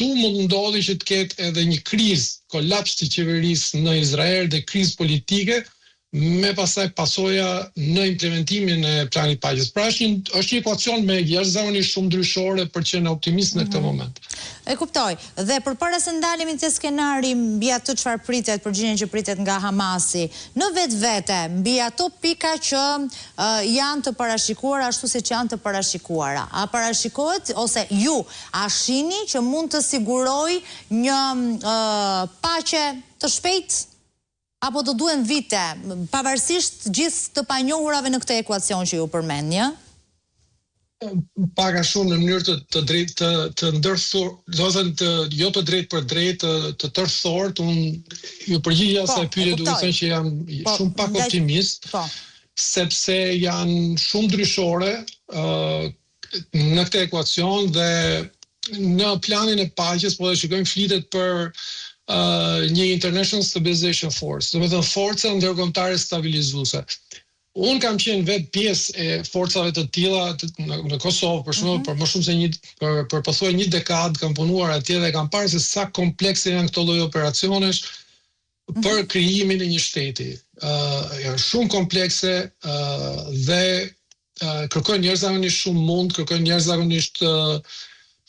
këtu mund ndodhi që të ketë edhe një krizë, kolaps të qeverisë në Izrael dhe krizë politike, me pasaj pasoja në implementimin e planit paqes. Pra është një ekuacion me jashtëzakonisht shumë ndryshore për që në optimist në këtë moment. E kuptoj. Dhe përpara se ndalemi te skenari mbi atë çfarë pritet, përgjigjen që pritet nga Hamasi, në vetvete, mbi ato pika që janë të parashikuara ashtu siç janë të parashikuara. A parashikohet ose ju a shihni që mund të siguroj një paqe të shpejtë? Apo do duhen vite, pavarësisht gjithë të panjohurave në këtë ekuacion që ju përmendni? Pak a shumë në mënyrë të drejtë të ndërthur, do të thënë jo të drejtë për drejtë, të tërthort, unë ju përgjigja se pyetje duke thënë që jam shumë pak optimist, sepse janë shumë ndryshore në këtë ekuacion dhe në planin e paqes, po dhe shikojmë flitet për një International Stabilization Force, do me thënë forca ndërkombëtare stabilizuese. Unë kam qenë vetë pjesë e forcave të tilla në Kosovë, për shembull, për më shumë se për pothuaj një dekadë kam punuar atje dhe kam parë se sa komplekse janë këto lloj operacionesh për krijimin e një shteti. Janë shumë komplekse dhe kërkojnë njerëzakonisht shumë mund, kërkojnë njerëzakonisht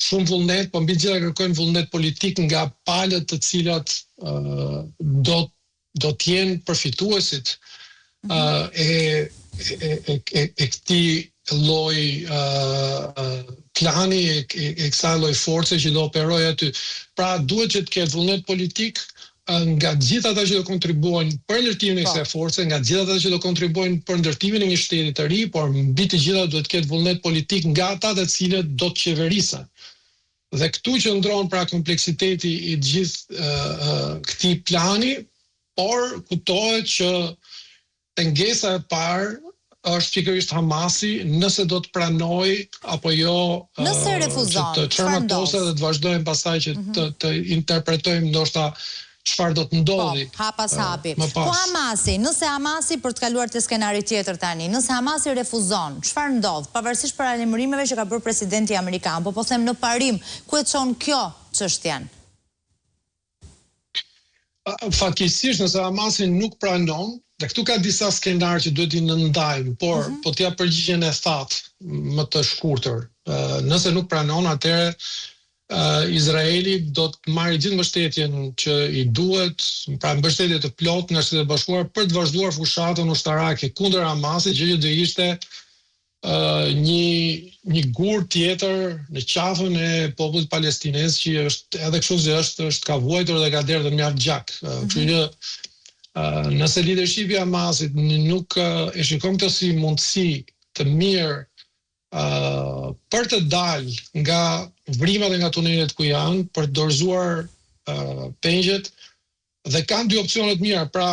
shumë vullnet, po mbi gjitha kërkojnë vullnet politik nga palët të cilat do t'jenë përfituesit e këtij lloj plani, e kësaj lloj force që do operojë aty. Pra duhet që të ketë vullnet politik nga gjithë ata që do kontribuojnë për ndërtimin e kësaj force, nga gjithë ata që do kontribuojnë për ndërtimin e një shteti të ri, por mbi të gjitha duhet të ketë vullnet politik nga ata të cilët do të qeverisen. Dhe këtu që ndronë pra kompleksiteti i gjithë këtij plani, por kuptohet që pengesa e parë është pikërisht Hamasi, nëse do të pranoj apo jo që të çarmatose dhe të vazhdojmë pastaj që të interpretojmë ndoshta çfarë do të ndodhi. Hap pas hapi. Po Hamasi, nëse Hamasi, për të kaluar te skenari tjetër tani, nëse Hamasi refuzon, çfarë ndodh? Pavarësisht paralajmërimeve që ka bërë presidenti amerikan, po them në parim, ku e çon kjo çështjen? Fatkeqësisht nëse Hamasi nuk pranon, dhe këtu ka disa skenarë që duhet i nëndajmë, por po t'ja përgjigjen e thatë më të shkurtër. Nëse nuk pranon, atëherë Izraeli do të marrë gjithë mbështetjen që i duhet, pra mbështetje të plotë nga Shtetet e Bashkuara për të vazhduar fushatën ushtarake kundër Hamasit, që do ishte një gur tjetër në qafën e popullit palestinez që është edhe kështu që është ka vuajtur dhe ka derdhur mjaft gjak. Kështu që nëse leadershipi i Hamasit nuk e shikon këtë si mundësi të mirë për të dalë nga vrimat e nga tunelet ku janë, për të dorëzuar pengjet, dhe kanë dy opsione të mira, pra